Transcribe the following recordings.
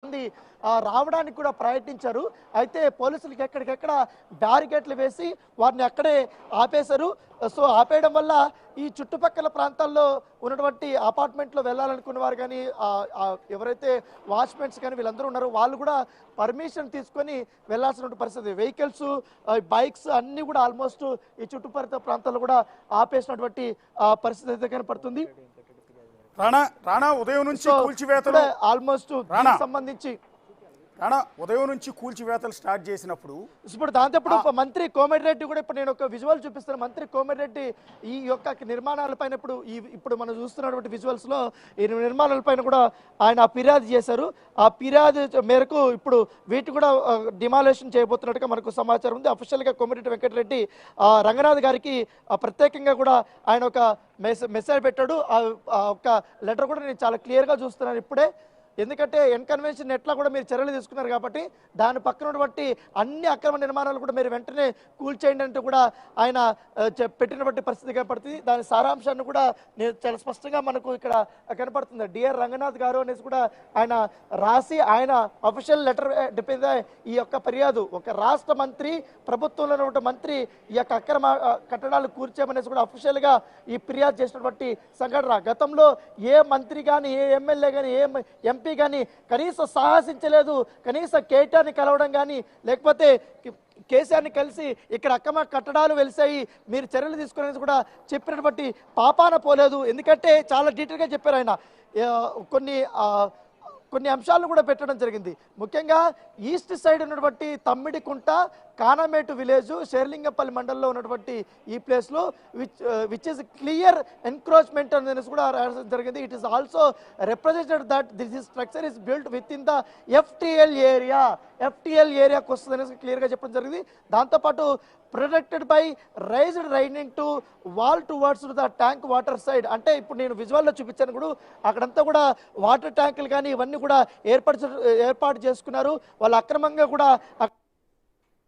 మంది రావడానికి కూడా ప్రయత్నించారు. అయితే పోలీసులకు ఎక్కడికెక్కడ బ్యారికేడ్లు వేసి వారిని అక్కడే ఆపేశారు. సో ఆపేయడం వల్ల ఈ చుట్టుపక్కల ప్రాంతాల్లో ఉన్నటువంటి అపార్ట్మెంట్లో వెళ్ళాలనుకున్న వారు కానీ ఎవరైతే వాచ్మెన్స్ కానీ వీళ్ళందరూ ఉన్నారో వాళ్ళు కూడా పర్మిషన్ తీసుకొని వెళ్ళాల్సిన పరిస్థితి. వెహికల్స్, బైక్స్ అన్నీ కూడా ఆల్మోస్ట్ ఈ చుట్టుపక్కల ప్రాంతాల్లో కూడా ఆపేసినటువంటి పరిస్థితి అయితే కనపడుతుంది. రాణా ఉదయం నుంచి కూల్చివేతలు ఆల్మోస్ట్ సంబంధించి ఉదయం నుంచి కూల్చివేతలు స్టార్ట్ చేసినప్పుడు ఇప్పుడు దాంతో మంత్రి కోమటిరెడ్డి కూడా ఇప్పుడు నేను ఒక విజువల్ చూపిస్తాను. మంత్రి కోమటిరెడ్డి ఈ యొక్క నిర్మాణాలపైన ఇప్పుడు మనం చూస్తున్నటువంటి విజువల్స్ లో ఈ నిర్మాణాలపైన కూడా ఆయన ఫిర్యాదు చేశారు. ఆ ఫిర్యాదు మేరకు ఇప్పుడు వీటి కూడా డిమాలేషన్ చేయబోతున్నట్టుగా మనకు సమాచారం ఉంది. అఫీషియల్ గా కోమటిరెడ్డి వెంకటరెడ్డి రంగనాథ్ గారికి ప్రత్యేకంగా కూడా ఆయన ఒక మెసేజ్ పెట్టాడు. ఆ ఒక లెటర్ కూడా నేను చాలా క్లియర్ గా చూస్తున్నాను ఇప్పుడే. ఎందుకంటే ఎన్కన్వెన్షన్ ఎట్లా కూడా మీరు చర్యలు తీసుకున్నారు కాబట్టి దాని పక్కన ఉన్నటువంటి అన్ని అక్రమ నిర్మాణాలు కూడా మీరు వెంటనే కూల్చేయండి అంటూ కూడా ఆయన పెట్టినటువంటి పరిస్థితి కనపడుతుంది. దాని సారాంశాన్ని కూడా నేను చాలా స్పష్టంగా మనకు ఇక్కడ కనపడుతుంది. డిఆర్ రంగనాథ్ గారు అనేసి కూడా ఆయన రాసి ఆయన అఫీషియల్ లెటర్ ఈ యొక్క ఫిర్యాదు ఒక రాష్ట్ర మంత్రి, ప్రభుత్వంలో ఉన్నటువంటి మంత్రి ఈ యొక్క అక్రమ కట్టడాలు కూర్చామనేసి కూడా అఫీషియల్గా ఈ ఫిర్యాదు చేసినటువంటి సంఘటన. గతంలో ఏ మంత్రి కానీ, ఏ ఎమ్మెల్యే కానీ, ఏ ఎంపీ కానీ కనీసం సాహసించలేదు. కనీసం కేటీఆర్ని కలవడం కానీ లేకపోతే కేసీఆర్ని కలిసి ఇక్కడ అక్రమ కట్టడాలు వెలిసాయి మీరు చర్యలు తీసుకునేది కూడా చెప్పినటువంటి పాపాన పోలేదు. ఎందుకంటే చాలా డీటెయిల్గా చెప్పారు ఆయన. కొన్ని అంశాలను కూడా పెట్టడం జరిగింది. ముఖ్యంగా ఈస్ట్ సైడ్ ఉన్నటువంటి తమ్మిడికుంట, కానమేటు విలేజ్, షేర్లింగంపల్లి మండలంలో ఉన్నటువంటి ఈ ప్లేస్లో విచ్ ఇస్ క్లియర్ ఎన్క్రోచ్మెంట్ అనేది కూడా రాయడం జరిగింది. It is also represented that this structure is built with in the FTL ఏరియాకి వస్తుంది అనేసి క్లియర్గా చెప్పడం జరిగింది. దాంతోపాటు protected by raised raining to wall towards the tank water side. అంటే ఇప్పుడు నేను విజువల్లో చూపించాను కూడా అక్కడంతా కూడా వాటర్ ట్యాంకులు కానీ ఇవన్నీ కూడా ఏర్పాటు చేసుకున్నారు. వాళ్ళు అక్రమంగా కూడా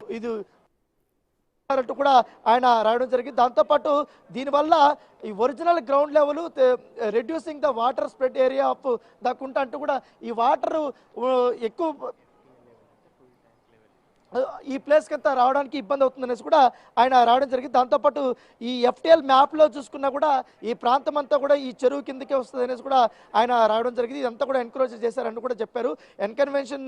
ఇది కూడా ఆయన రాయడం జరిగింది. దాంతోపాటు దీనివల్ల ఈ original ground level reducing the water spread area of the కుంట అంటూ కూడా ఈ వాటర్ ఎక్కువ ఈ ప్లేస్కి అంతా రావడానికి ఇబ్బంది అవుతుందనేసి కూడా ఆయన రావడం జరిగింది. దాంతోపాటు ఈ ఎఫ్టిఎల్ మ్యాప్లో చూసుకున్నా కూడా ఈ ప్రాంతం అంతా కూడా ఈ చెరువు కిందకే వస్తుంది అనేసి కూడా ఆయన రావడం జరిగింది. ఇదంతా కూడా ఎన్క్రోచ్ చేశారని కూడా చెప్పారు. ఎన్కన్వెన్షన్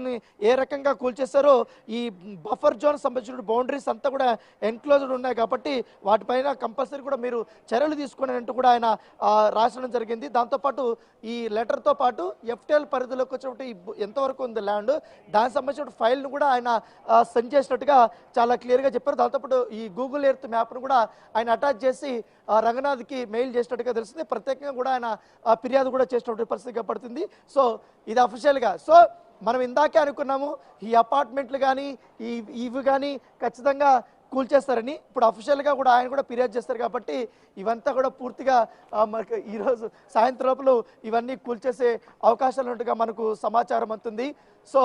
ఏ రకంగా కూల్చేస్తారో ఈ బఫర్ జోన్ సంబంధించిన బౌండరీస్ అంతా కూడా ఎన్క్లోజ్డ్ ఉన్నాయి కాబట్టి వాటిపైన కంపల్సరీ కూడా మీరు చర్యలు తీసుకుని అంటూ కూడా ఆయన రాసడం జరిగింది. దాంతోపాటు ఈ లెటర్తో పాటు ఎఫ్టిఎల్ పరిధిలోకి వచ్చినప్పుడు ఎంతవరకు ఉంది ల్యాండ్ దానికి సంబంధించిన ఫైల్ను కూడా ఆయన సెండ్ చేసినట్టుగా చాలా క్లియర్గా చెప్పారు. దాంతోపాటు ఈ గూగుల్ ఎర్త్ మ్యాప్ను కూడా ఆయన అటాచ్ చేసి రంగనాథ్కి మెయిల్ చేసినట్టుగా తెలుస్తుంది. ప్రత్యేకంగా కూడా ఆయన ఫిర్యాదు కూడా చేసినటువంటి పరిస్థితి పడుతుంది. సో ఇది అఫీషియల్గా. సో మనం ఇందాకే అనుకున్నాము ఈ అపార్ట్మెంట్లు కానీ ఇవి కానీ ఖచ్చితంగా కూల్చేస్తారని. ఇప్పుడు అఫీషియల్గా కూడా ఆయన కూడా ఫిర్యాదు చేస్తారు కాబట్టి ఇవంతా కూడా పూర్తిగా మనకు ఈరోజు సాయంత్రం లోపల ఇవన్నీ కూల్చేసే అవకాశాలు ఉన్నట్టుగా మనకు సమాచారం అందుతుంది. సో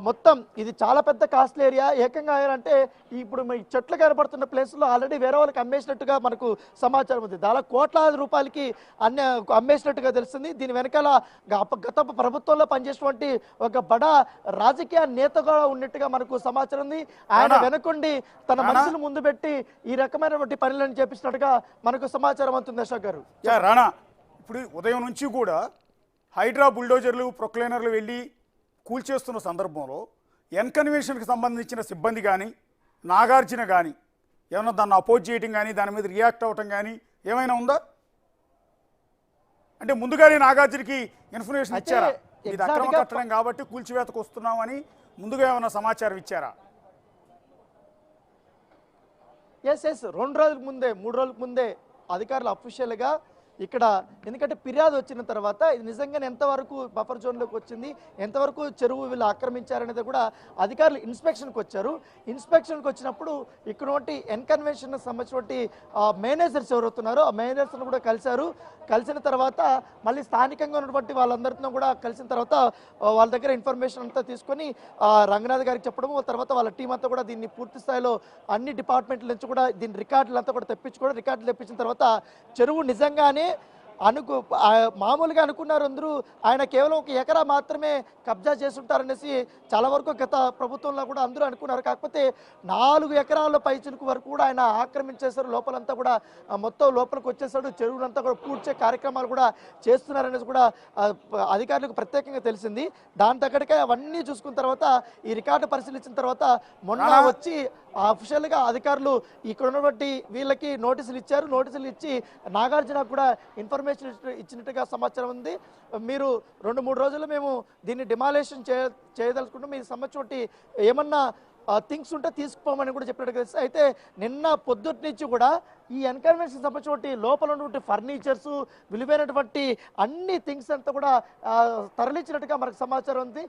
మొత్తం ఇది చాలా పెద్ద కాస్ట్లీ ఏరియా. ఏకంగా అంటే ఇప్పుడు ఈ చెట్లు కనబడుతున్న ప్లేస్లో ఆల్రెడీ వేరే వాళ్ళకి అమ్మేసినట్టుగా మనకు సమాచారం ఉంది. దాదాపు కోట్లాది రూపాయలకి అమ్మేసినట్టుగా తెలుస్తుంది. దీని వెనకాల గత ప్రభుత్వంలో పనిచేసినటువంటి ఒక బడా రాజకీయ నేతగా ఉన్నట్టుగా మనకు సమాచారం ఉంది. ఆయన వెనకుండి తన మనసును ముందు పెట్టి ఈ రకమైనటువంటి పనులను చేపించినట్టుగా మనకు సమాచారం అవుతుంది. అశోక్ గారు, రాణా ఇప్పుడు ఉదయం నుంచి కూడా హైడ్రా బుల్డోజర్లు, ప్రొక్లైనర్లు వెళ్ళి కూల్చేస్తున్న సందర్భంలో ఎన్కన్వెన్షన్కి సంబంధించిన సిబ్బంది కానీ నాగార్జున కానీ ఏమైనా దాన్ని అపోజ్ చేయటం కానీ దాని మీద రియాక్ట్ అవ్వటం కానీ ఏమైనా ఉందా? అంటే ముందుగానే నాగార్జునకి ఇన్ఫర్మేషన్ ఇచ్చారా? ఇది అక్రమ కట్టడం కాబట్టి కూల్చివేతకు వస్తున్నామని ముందుగా ఏమైనా సమాచారం ఇచ్చారా? ఎస్ 2 రోజుల ముందే 3 రోజుల ముందే అధికారులు అఫీషియల్గా ఇక్కడ ఎందుకంటే ఫిర్యాదు వచ్చిన తర్వాత ఇది నిజంగానే ఎంతవరకు బఫర్ జోన్లోకి వచ్చింది, ఎంతవరకు చెరువు వీళ్ళు ఆక్రమించారనేది కూడా అధికారులు ఇన్స్పెక్షన్కి వచ్చారు. ఇన్స్పెక్షన్కి వచ్చినప్పుడు ఇక్కడ ఎన్కన్వెన్షన్ సంబంధించినటువంటి మేనేజర్స్ ఎవరవుతున్నారో ఆ మేనేజర్స్ను కూడా కలిశారు. కలిసిన తర్వాత మళ్ళీ స్థానికంగా ఉన్నటువంటి వాళ్ళందరితో కూడా కలిసిన తర్వాత వాళ్ళ దగ్గర ఇన్ఫర్మేషన్ అంతా తీసుకొని రంగనాథ్ గారికి చెప్పడము, తర్వాత వాళ్ళ టీం అంతా కూడా దీన్ని పూర్తి స్థాయిలో అన్ని డిపార్ట్మెంట్ల నుంచి కూడా దీని రికార్డులు అంతా కూడా తెప్పించుకోవడం, రికార్డులు తెప్పించిన తర్వాత చెరువు నిజంగానే మామూలుగా అనుకున్నారు అందరూ ఆయన కేవలం 1 ఎకరా మాత్రమే కబ్జా చేసుంటారనేసి చాలా వరకు గత ప్రభుత్వంలో కూడా అందరూ అనుకున్నారు. కాకపోతే 4 ఎకరాల పైచిలుకు వరకు కూడా ఆయన ఆక్రమించేశారు. లోపలంతా కూడా మొత్తం లోపలికి వచ్చేసాడు. చెరువులంతా కూడా పూడ్చే కార్యక్రమాలు కూడా చేస్తున్నారనేసి కూడా అధికారులకు ప్రత్యేకంగా తెలిసింది. దాని తగ్గట్టుగా అవన్నీ చూసుకున్న తర్వాత ఈ రికార్డు పరిశీలించిన తర్వాత మొన్న వచ్చి అఫీషియల్గా అధికారులు ఇక్కడ ఉన్నటువంటి వీళ్ళకి నోటీసులు ఇచ్చారు. నోటీసులు ఇచ్చి నాగార్జున కూడా ఇన్ఫర్మేషన్ ఇచ్చినట్టుగా సమాచారం ఉంది. మీరు 2-3 రోజుల్లో మేము దీన్ని డిమాలేషన్ చేయదలుచుకుంటాం. మీకు సంబంధించి ఏమన్నా థింగ్స్ ఉంటే తీసుకుపోమని కూడా చెప్పినట్టు తెలుసు. అయితే నిన్న పొద్దుటి నుంచి కూడా ఈ ఎన్కన్వెన్షన్ సంబంధించి లోపల ఉన్నటువంటి ఫర్నిచర్స్, విలువైనటువంటి అన్ని థింగ్స్ అంతా కూడా తరలించినట్టుగా మనకు సమాచారం ఉంది.